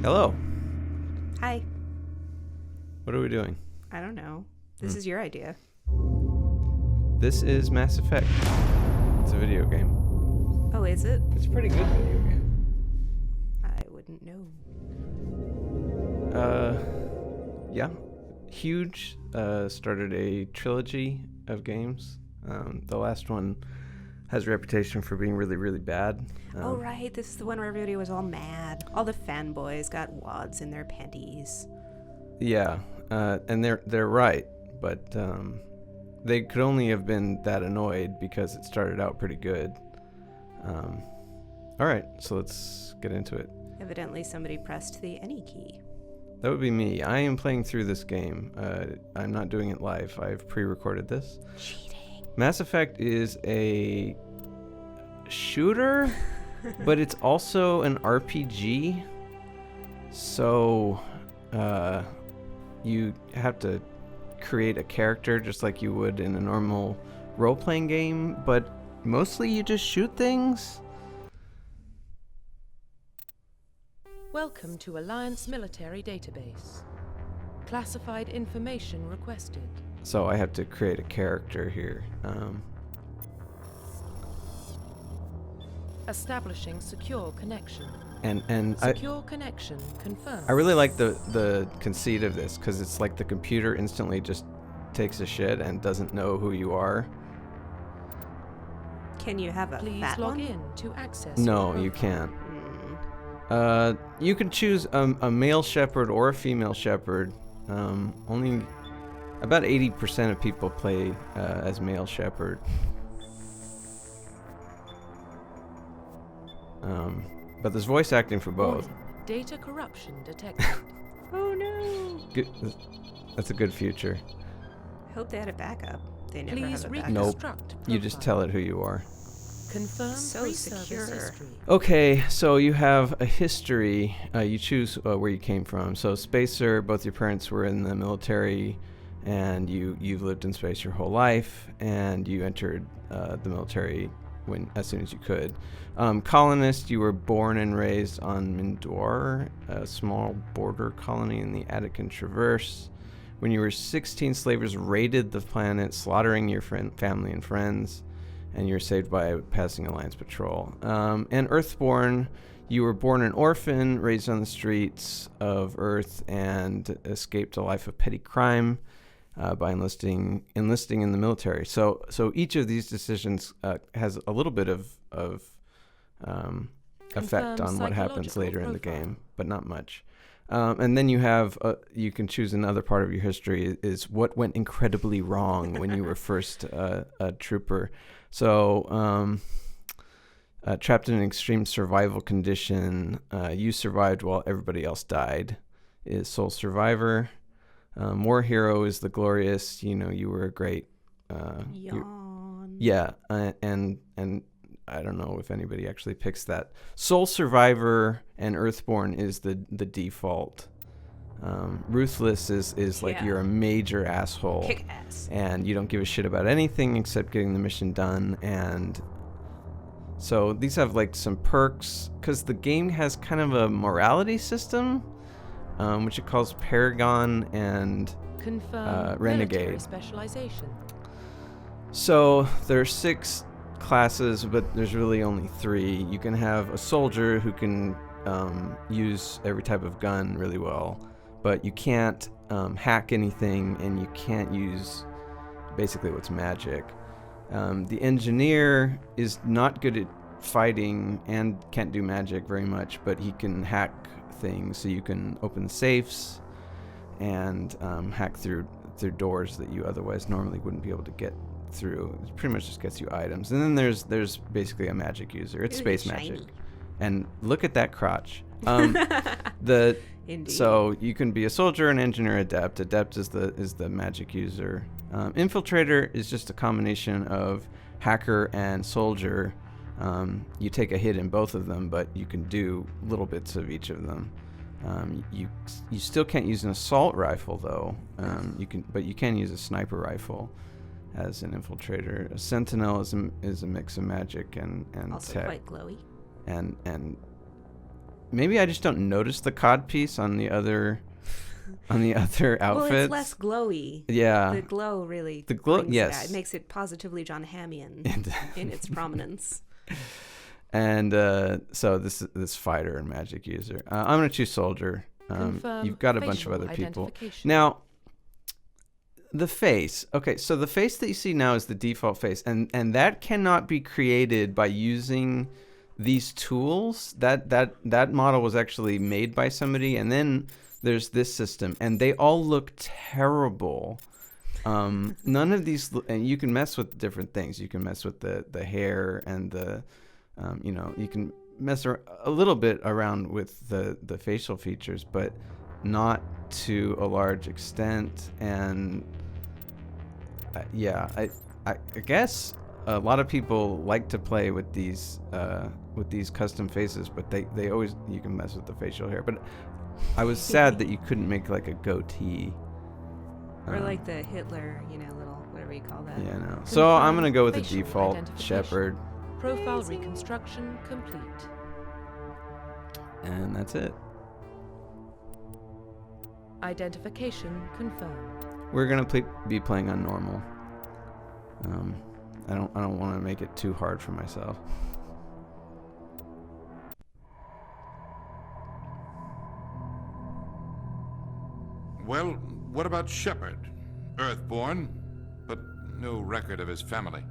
Hello. Hi. What are we doing? I don't know. This is your idea. This is Mass Effect. It's a video game. Oh, is it? It's a pretty good video game. I wouldn't know. Yeah. Huge. Started a trilogy of games. The last one has a reputation for being really, really bad. Oh, right. This is the one where everybody was all mad. All the fanboys got wads in their panties. Yeah. And they're right, but they could only have been that annoyed because it started out pretty good. All right, so let's get into it. Evidently, somebody pressed the any key. That would be me. I am playing through this game. I'm not doing it live. I've pre-recorded this. Cheating. Mass Effect is a shooter, but it's also an RPG. So you have to create a character just like you would in a normal role-playing game, but mostly you just shoot things. Welcome to Alliance Military Database. Classified information requested. So I have to create a character here. Establishing secure connection. And Secure connection confirmed. I really like the conceit of this because it's like the computer instantly just takes a shit and doesn't know who you are. Can you have a Please fat log one? in to access. No, your you profile. can't. You can choose a male shepherd or a female shepherd. Only about 80% of people play as male shepherd. But there's voice acting for both. Warning, data corruption detected. Oh, no. Good, that's a good future. I hope they had a backup. They never Please have a backup. Nope. reconstruct You just profile. tell it who you are. Confirm So pre-service secure. history. Okay, so you have a history. You choose where you came from. So Spacer, both your parents were in the military, and you've lived in space your whole life, and you entered the military as soon as you could. Colonist, you were born and raised on Mindor, a small border colony in the Attican Traverse. When you were 16, slavers raided the planet, slaughtering your family and friends, and you were saved by a passing Alliance patrol. And Earthborn, you were born an orphan, raised on the streets of Earth, and escaped a life of petty crime by enlisting in the military. So each of these decisions has a little bit of effect on what happens later in the game, but not much. And then you have you can choose another part of your history is what went incredibly wrong when you were first a trooper. So trapped in an extreme survival condition, you survived while everybody else died, is sole survivor. War hero is the glorious, you were a great Yawn. yeah, and I don't know if anybody actually picks that. Sole survivor and Earthborn is the default. Ruthless is like Yeah. you're a major asshole. Kick ass. And you don't give a shit about anything except getting the mission done. And so these have like some perks because the game has kind of a morality system, which it calls Paragon and Confirm Renegade. military specialization. So there are 6 classes, but there's really only 3. You can have a soldier who can use every type of gun really well, but you can't hack anything, and you can't use basically what's magic. The engineer is not good at fighting and can't do magic very much, but he can hack things, so you can open safes and hack through doors that you otherwise normally wouldn't be able to get through. It pretty much just gets you items. And then there's basically a magic user. It's Ooh, space shiny. magic. And look at that crotch. Indeed. So you can be a soldier, an engineer, adept. Adept is the magic user. Infiltrator is just a combination of hacker and soldier. You take a hit in both of them, but you can do little bits of each of them. You still can't use an assault rifle though. You can use a sniper rifle as an infiltrator. A sentinel is a mix of magic and Also tech. quite glowy. And maybe I just don't notice the cod piece on the other outfits. Well, it's less glowy. Yeah. The glow really. The glow, brings yes. It out. It makes it positively John Hammian in its prominence. And so this fighter and magic user. I'm gonna choose soldier. You've got a bunch of other people. Now, the face. Okay, so the face that you see now is the default face, and that cannot be created by using these tools. That model was actually made by somebody, and then there's this system, and they all look terrible. None of these, and you can mess with different things. You can mess with the hair and the, you can mess a little bit around with the facial features, but not to a large extent. And I guess a lot of people like to play with these custom faces, but they always, you can mess with the facial hair. But I was sad that you couldn't make like a goatee. Or like the Hitler, little, whatever you call that. Yeah, no. So I'm going to go with the default shepherd. Profile reconstruction complete. And that's it. Identification confirmed. We're going to be playing on normal. I don't want to make it too hard for myself. Well, what about Shepard? Earthborn, but no record of his family.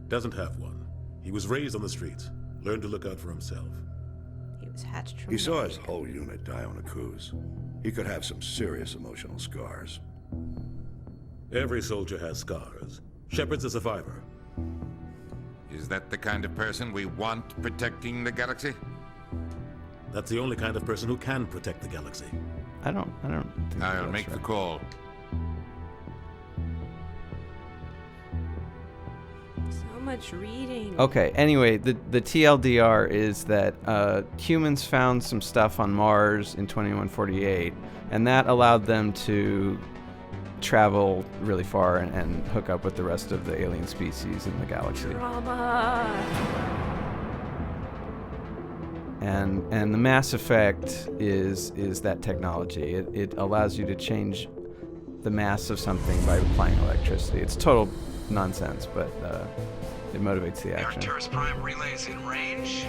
Doesn't have one. He was raised on the streets. Learned to look out for himself. He was hatched from He saw his whole unit die on a cruise. He could have some serious emotional scars. Every soldier has scars. Shepard's a survivor. Is that the kind of person we want protecting the galaxy? That's the only kind of person who can protect the galaxy. I don't think I'll that's make right. the call. So much reading. Okay, anyway, the TLDR is that humans found some stuff on Mars in 2148, and that allowed them to travel really far and hook up with the rest of the alien species in the galaxy. Drama. And the Mass Effect is that technology. It allows you to change the mass of something by applying electricity. It's total nonsense, but it motivates the action. Arcturus Prime relays in range.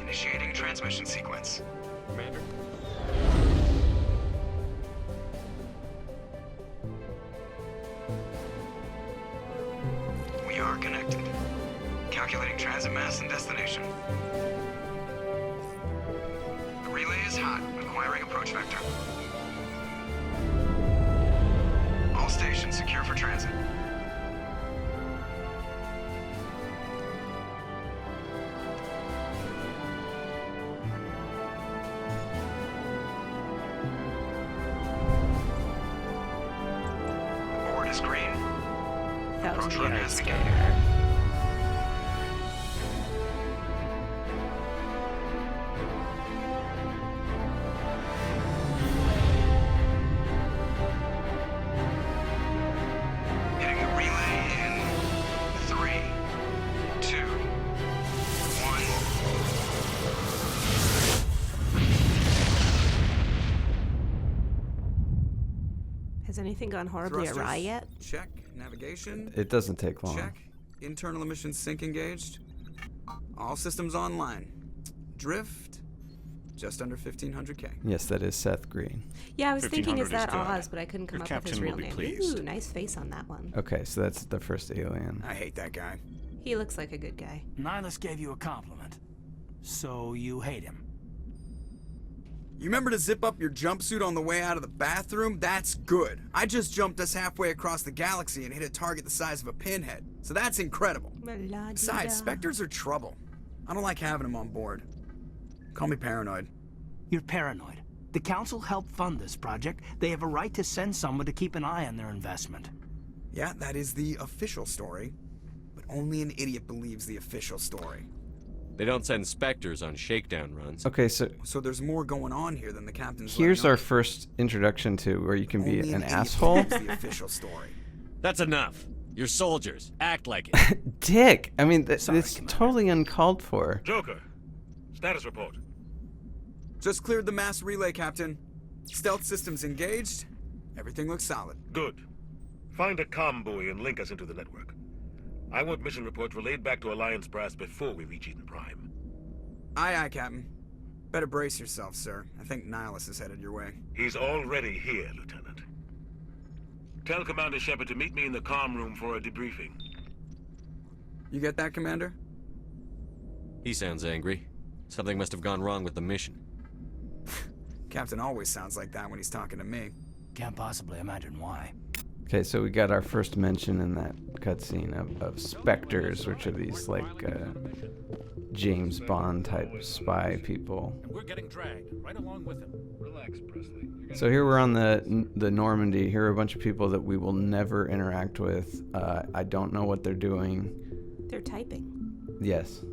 Initiating transmission sequence. Commander. We are connected. Calculating transit mass and destination. The relay is hot, acquiring approach vector. All stations secure for transit. Board is green. That was Approach run very has scary. begun. Hitting the relay in 3, 2, 1. Has anything gone horribly Thrusters, awry yet? Check. Navigation. It doesn't take long. Check. Internal emissions sync engaged. All systems online. Drift. Just under 1500K. Yes, that is Seth Green. Yeah, I was thinking, is 1500 is that good. Oz, but I couldn't come Your up with his captain real will be name. pleased. Ooh, nice face on that one. Okay, so that's the first alien. I hate that guy. He looks like a good guy. Nihilus gave you a compliment. So you hate him. You remember to zip up your jumpsuit on the way out of the bathroom? That's good. I just jumped us halfway across the galaxy and hit a target the size of a pinhead. So that's incredible. Besides, Spectres are trouble. I don't like having them on board. Call me paranoid. You're paranoid. The Council helped fund this project. They have a right to send someone to keep an eye on their investment. Yeah, that is the official story. But only an idiot believes the official story. They don't send Spectres on shakedown runs. Okay, so there's more going on here than the captain's. here's our first introduction to where you can be Only an idiot asshole. believes the official story. That's enough. You're soldiers. Act like it. Dick! I mean, Sorry, it's Commander. totally uncalled for. Joker, status report. Just cleared the mass relay, Captain. Stealth systems engaged. Everything looks solid. Good. Find a comm buoy and link us into the network. I want mission reports relayed back to Alliance brass before we reach Eden Prime. Aye, aye, Captain. Better brace yourself, sir. I think Nihilus is headed your way. He's already here, Lieutenant. Tell Commander Shepard to meet me in the comm room for a debriefing. You get that, Commander? He sounds angry. Something must have gone wrong with the mission. Captain always sounds like that when he's talking to me. Can't possibly imagine why. Okay, so we got our first mention in that cutscene of specters, which are these like James Bond type spy people. And we're getting dragged right along with him. Relax, Presley. So here we're on the Normandy. Here are a bunch of people that we will never interact with. I don't know what they're doing. They're typing. Yes.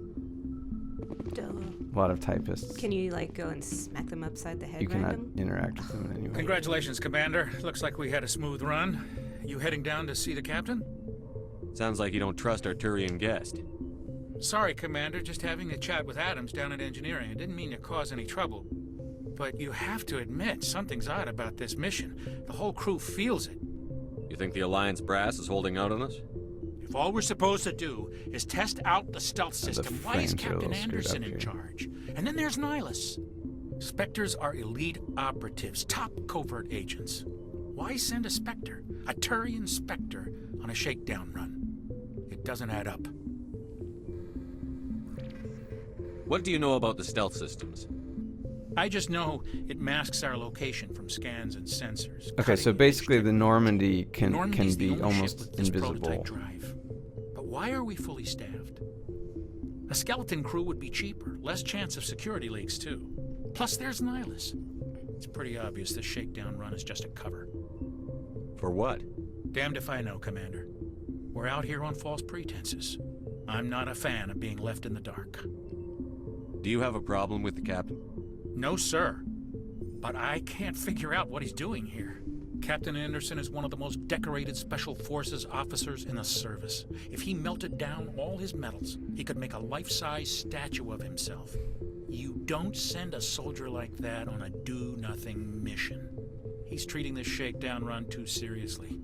Duh. A lot of typists. Can you, like, go and smack them upside the head? You cannot random? interact with them in any way. Congratulations, Commander. Looks like we had a smooth run. You heading down to see the captain? Sounds like you don't trust our Turian guest. Sorry, Commander. Just having a chat with Adams down at engineering. I didn't mean to cause any trouble. But you have to admit, something's odd about this mission. The whole crew feels it. You think the Alliance brass is holding out on us? If all we're supposed to do is test out the stealth system, why is frames are a Captain little screwed Anderson up in here. charge? And then there's Nihilus. Spectres are elite operatives, top covert agents. Why send a Spectre, a Turian Spectre, on a shakedown run? It doesn't add up. What do you know about the stealth systems? I just know it masks our location from scans and sensors. Okay, so cutting-edge basically the technology. Normandy can Normandy's the be only almost ship with this invisible. prototype drive. But why are we fully staffed? A skeleton crew would be cheaper, less chance of security leaks too. Plus there's Nihilus. It's pretty obvious this shakedown run is just a cover. For what? Damned if I know, Commander. We're out here on false pretenses. I'm not a fan of being left in the dark. Do you have a problem with the captain? No, sir. But I can't figure out what he's doing here. Captain Anderson is one of the most decorated Special Forces officers in the service. If he melted down all his medals, he could make a life-size statue of himself. You don't send a soldier like that on a do-nothing mission. He's treating this shakedown run too seriously.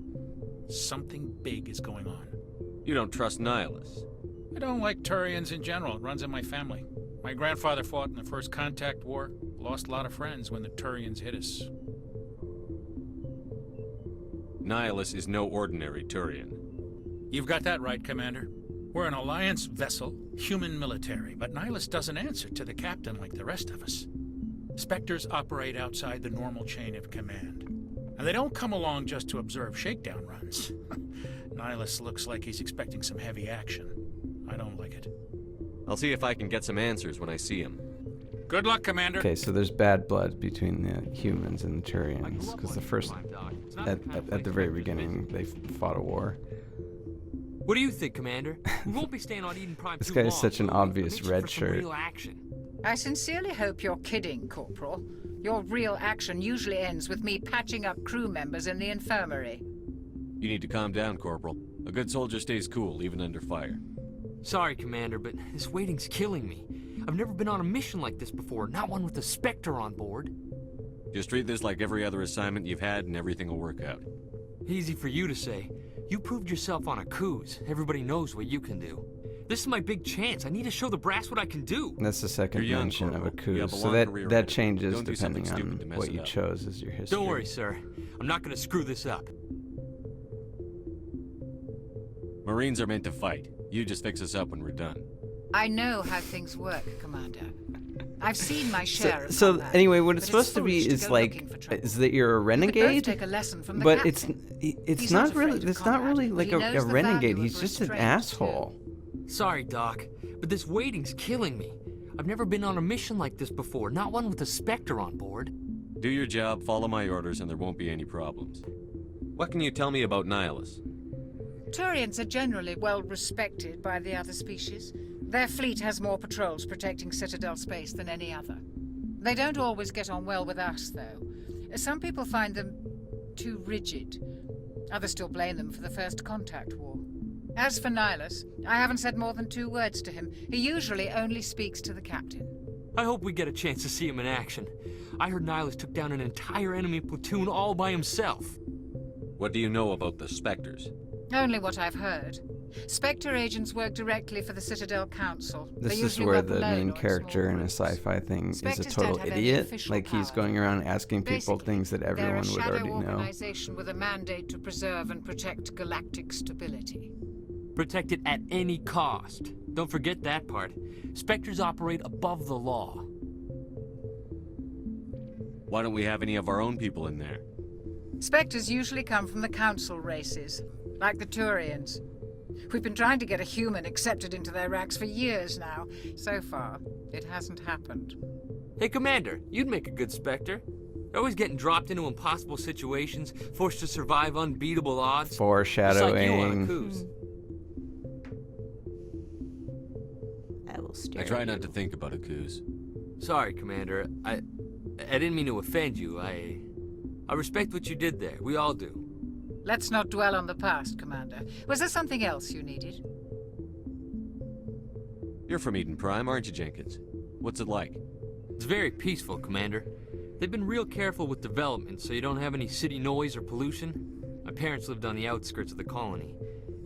Something big is going on. You don't trust Nihilus? I don't like Turians in general. It runs in my family. My grandfather fought in the First Contact War. Lost a lot of friends when the Turians hit us. Nihilus is no ordinary Turian. You've got that right, Commander. We're an Alliance vessel, human military, but Nihilus doesn't answer to the captain like the rest of us. Spectres operate outside the normal chain of command. And they don't come along just to observe shakedown runs. Nihilus looks like he's expecting some heavy action. I don't like it. I'll see if I can get some answers when I see him. Good luck, Commander. Okay, so there's bad blood between the humans and the Turians, because the first, at the very beginning, they fought a war. What do you think, Commander? We won't be staying on Eden Prime This too guy long. is such an will we? obvious I'm itching red for some shirt. real action. I sincerely hope you're kidding, Corporal. Your real action usually ends with me patching up crew members in the infirmary. You need to calm down, Corporal. A good soldier stays cool, even under fire. Sorry, Commander, but this waiting's killing me. I've never been on a mission like this before, not one with a Spectre on board. Just treat this like every other assignment you've had and everything will work out. Easy for you to say. You proved yourself on a cruise. Everybody knows what you can do. This is my big chance. I need to show the brass what I can do. That's the second You're young, mention of a Corporal. You have coup, a so long career that ahead. changes Don't do something depending stupid to on mess what it you up. chose as your history. Don't worry, sir. I'm not going to screw this up. Marines are meant to fight. You just fix us up when we're done. I know how things work, Commander. I've seen my share of So combat, anyway, what it's but supposed to be foolish to is go like looking for trouble. is that you're a We could both renegade, take a lesson from the but captain. it's He's not not afraid really of it's not combat, really but like he a knows the renegade. value He's of just an restraint, asshole. Sorry, Doc, but this waiting's killing me. I've never been on a mission like this before, not one with a Spectre on board. Do your job, follow my orders, and there won't be any problems. What can you tell me about Nihilus? Turians are generally well respected by the other species. Their fleet has more patrols protecting Citadel space than any other. They don't always get on well with us, though. Some people find them too rigid. Others still blame them for the First Contact War. As for Nihilus, I haven't said more than 2 words to him. He usually only speaks to the captain. I hope we get a chance to see him in action. I heard Nihilus took down an entire enemy platoon all by himself. What do you know about the Spectres? Only what I've heard. Spectre agents work directly for the Citadel Council. This They is usually where work the alone main or in character small in a groups. sci-fi thing is a Spectres total don't have any idiot. official Like he's power. going around asking people Basically, things that they're everyone a would shadow already know. organization with a mandate to preserve and protect galactic stability. Protect it at any cost. Don't forget that part. Spectres operate above the law. Why don't we have any of our own people in there? Spectres usually come from the Council races, like the Turians. We've been trying to get a human accepted into their ranks for years now. So far, it hasn't happened. Hey, Commander, you'd make a good Spectre. Always getting dropped into impossible situations, forced to survive unbeatable odds. Foreshadowing. Just like you on a cruise. I will stare I try at not you. to think about a cruise. Sorry, Commander. I didn't mean to offend you. I respect what you did there. We all do. Let's not dwell on the past, Commander. Was there something else you needed? You're from Eden Prime, aren't you, Jenkins? What's it like? It's very peaceful, Commander. They've been real careful with development, so you don't have any city noise or pollution. My parents lived on the outskirts of the colony.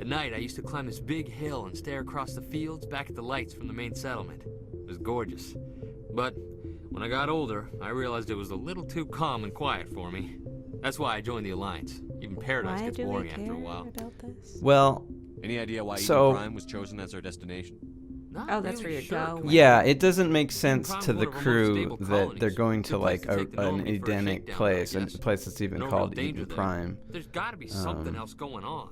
At night, I used to climb this big hill and stare across the fields back at the lights from the main settlement. It was gorgeous. But when I got older, I realized it was a little too calm and quiet for me. That's why I joined the Alliance. Even Paradise Why gets do we boring after a care while. about this? Well, Any idea why So- Eden Prime was chosen as our destination? Not Oh, that's really where you sure, go. Commander. yeah, it doesn't make sense Prime to one the of our most crew stable that colonies. they're going to Good place like to take the an Normandy for a Edenic shakedown, place, I a guess. place that's even No called real danger Eden there. Prime. There's gotta be something else going on.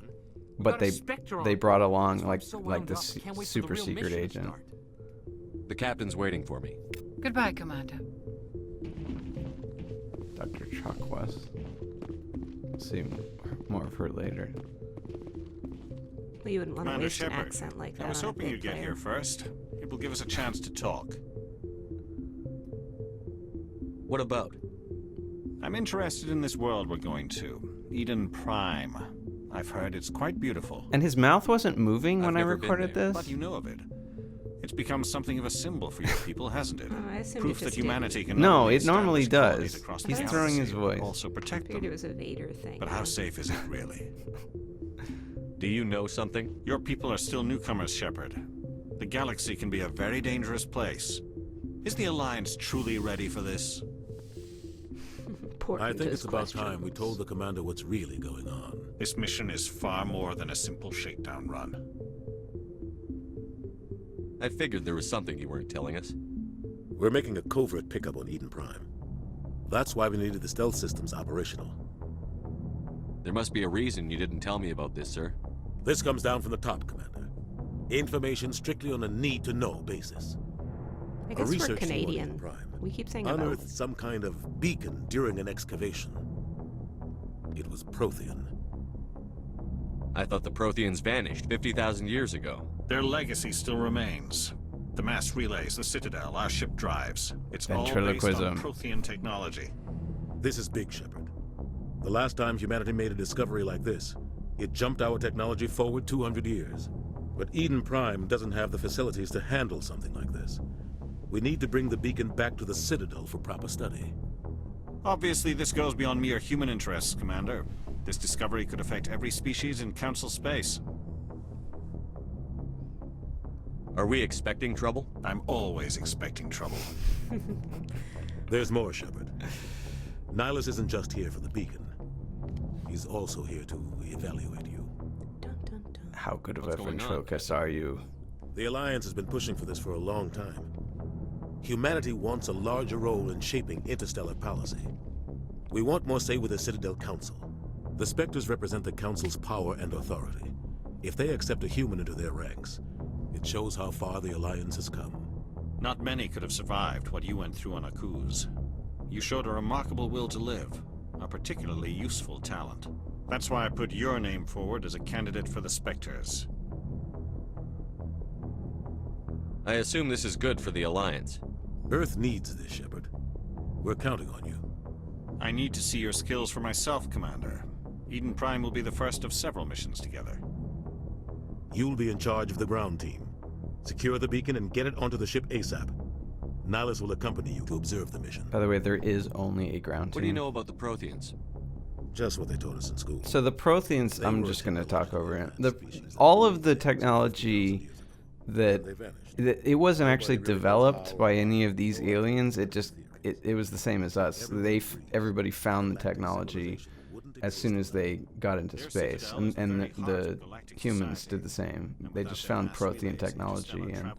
We But got a they Spectre on they board. brought That's along why I'm like so the wound up. I can't wait for the super real secret mission to agent. start. The captain's waiting for me. Goodbye, Commander. Dr. Chakwas. See more of her later. Well, you wouldn't want to Commander waste an Shepard, accent like that. I was on a hoping big you'd get player. here first. It will give us a chance to talk. What about? I'm interested in this world we're going to, Eden Prime. I've heard it's quite beautiful. And his mouth wasn't moving when I never been recorded there, this? But you know of it. It's become something of a symbol for your people, hasn't it? Oh, I assumed Proof it that just humanity can No, not only it normally establish colonies does. across He's the throwing his galaxy, but voice. also I protect figured them. it was a Vader thing. But how safe is it really? Do you know something? Your people are still newcomers, Shepard. The galaxy can be a very dangerous place. Is the Alliance truly ready for this? I think it's about time we told the commander what's really going on. This mission is far more than a simple shakedown run. I figured there was something you weren't telling us. We're making a covert pickup on Eden Prime. That's why we needed the stealth systems operational. There must be a reason you didn't tell me about this, sir. This comes down from the top, Commander. Information strictly on a need-to-know basis. I A guess we're research team on Eden Canadian. Prime We keep saying unearthed about. some kind of beacon during an excavation. It was Prothean. I thought the Protheans vanished 50,000 years ago. Their legacy still remains. The mass relays, the Citadel, our ship drives. It's all based on Ventriloquism. Prothean technology. This is big, Shepard. The last time humanity made a discovery like this, it jumped our technology forward 200 years. But Eden Prime doesn't have the facilities to handle something like this. We need to bring the beacon back to the Citadel for proper study. Obviously, this goes beyond mere human interests, Commander. This discovery could affect every species in Council space. Are we expecting trouble? I'm always expecting trouble. There's more, Shepard. Nihilus isn't just here for the beacon. He's also here to evaluate you. How good of What's a going on? ventriloquist are you? The Alliance has been pushing for this for a long time. Humanity wants a larger role in shaping interstellar policy. We want more say with the Citadel Council. The Spectres represent the Council's power and authority. If they accept a human into their ranks, it shows how far the Alliance has come. Not many could have survived what you went through on Akuz. You showed a remarkable will to live, a particularly useful talent. That's why I put your name forward as a candidate for the Spectres. I assume this is good for the Alliance. Earth needs this, Shepard. We're counting on you. I need to see your skills for myself, Commander. Eden Prime will be the first of several missions together. You'll be in charge of the ground team. Secure the beacon and get it onto the ship ASAP. Nihilus will accompany you to observe the mission. By the way, there is only a ground team. What do you know about the Protheans? Just what they taught us in school. So the Protheans, I'm just going to talk over it. All of the technology that it wasn't actually developed by any of these aliens. It was the same as us. Everybody found the technology as soon as they got into space, and the humans did the same. They just found Prothean technology, and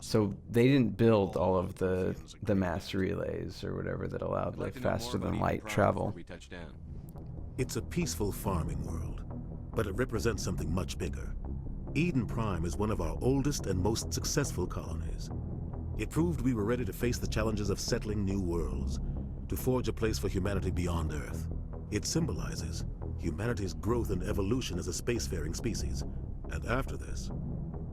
so they didn't build all of the mass relays or whatever that allowed like faster than light travel. It's a peaceful farming world, but it represents something much bigger. Eden Prime is one of our oldest and most successful colonies. It proved we were ready to face the challenges of settling new worlds, to forge a place for humanity beyond Earth. It symbolizes humanity's growth and evolution as a spacefaring species. And after this,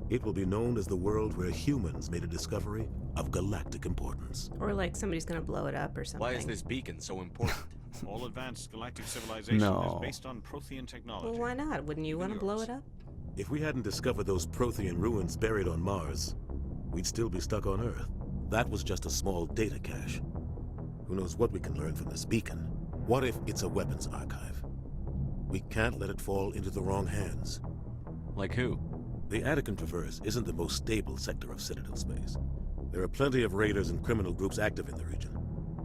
it will be known as the world where humans made a discovery of galactic importance. Or like somebody's gonna blow it up or something. Why is this beacon so important? All advanced galactic civilization is based on Prothean technology. Well, why not? Wouldn't you want to blow it up? If we hadn't discovered those Prothean ruins buried on Mars, we'd still be stuck on Earth. That was just a small data cache. Who knows what we can learn from this beacon? What if it's a weapons archive? We can't let it fall into the wrong hands. Like who? The Attican Traverse isn't the most stable sector of Citadel space. There are plenty of raiders and criminal groups active in the region.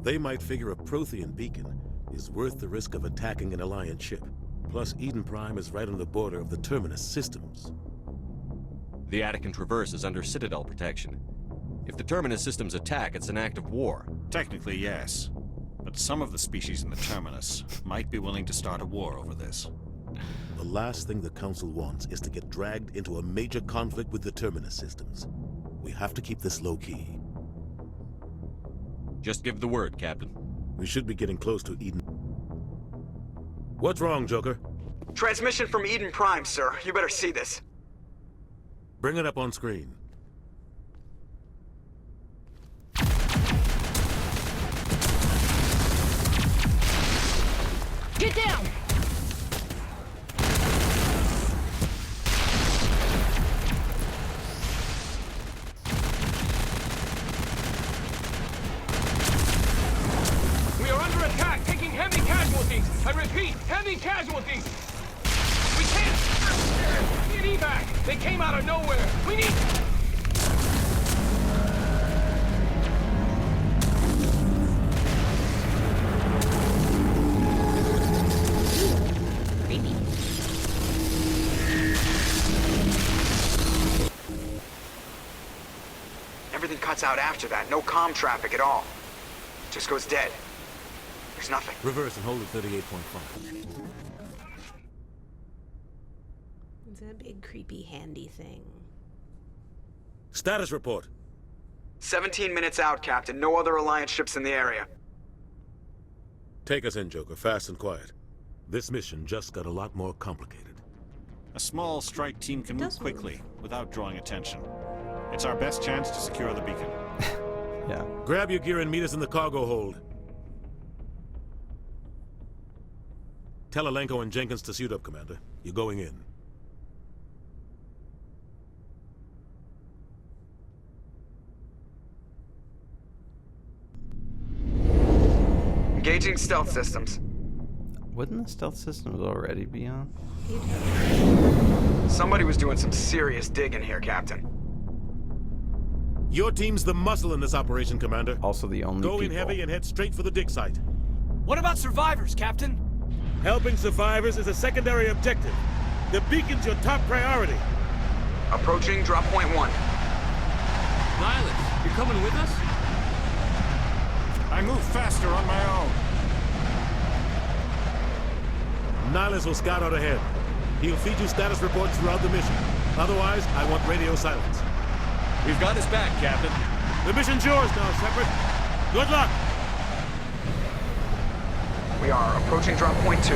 They might figure a Prothean beacon is worth the risk of attacking an Alliance ship. Plus, Eden Prime is right on the border of the Terminus systems. The Attican Traverse is under Citadel protection. If the Terminus systems attack, it's an act of war. Technically, yes. But some of the species in the Terminus might be willing to start a war over this. The last thing the Council wants is to get dragged into a major conflict with the Terminus systems. We have to keep this low-key. Just give the word, Captain. We should be getting close to Eden. What's wrong, Joker? Transmission from Eden Prime, sir. You better see this. Bring it up on screen. Get down! We are under attack, taking heavy casualties. I repeat, heavy casualties. We can't. Need evac. They came out of nowhere. We need. Creepy. Everything cuts out after that. No comm traffic at all. Just goes dead. There's nothing. Reverse and hold at 38.5. It's a big, creepy, handy thing. Status report. 17 minutes out, Captain. No other Alliance ships in the area. Take us in, Joker, fast and quiet. This mission just got a lot more complicated. A small strike team can move quickly without drawing attention. It's our best chance to secure the beacon. Yeah. Grab your gear and meet us in the cargo hold. Tell Alenko and Jenkins to suit up, Commander. You're going in. Engaging stealth systems. Wouldn't the stealth systems already be on? Somebody was doing some serious digging here, Captain. Your team's the muscle in this operation, Commander. Also the only Go people. in heavy and head straight for the dig site. What about survivors, Captain? Helping survivors is a secondary objective. The beacon's your top priority. Approaching drop point 1. Nihilus, you're coming with us? I move faster on my own. Nihilus will scout out ahead. He'll feed you status reports throughout the mission. Otherwise, I want radio silence. We've got his back, Captain. The mission's yours now, Shepard. Good luck. We are approaching drop point 2.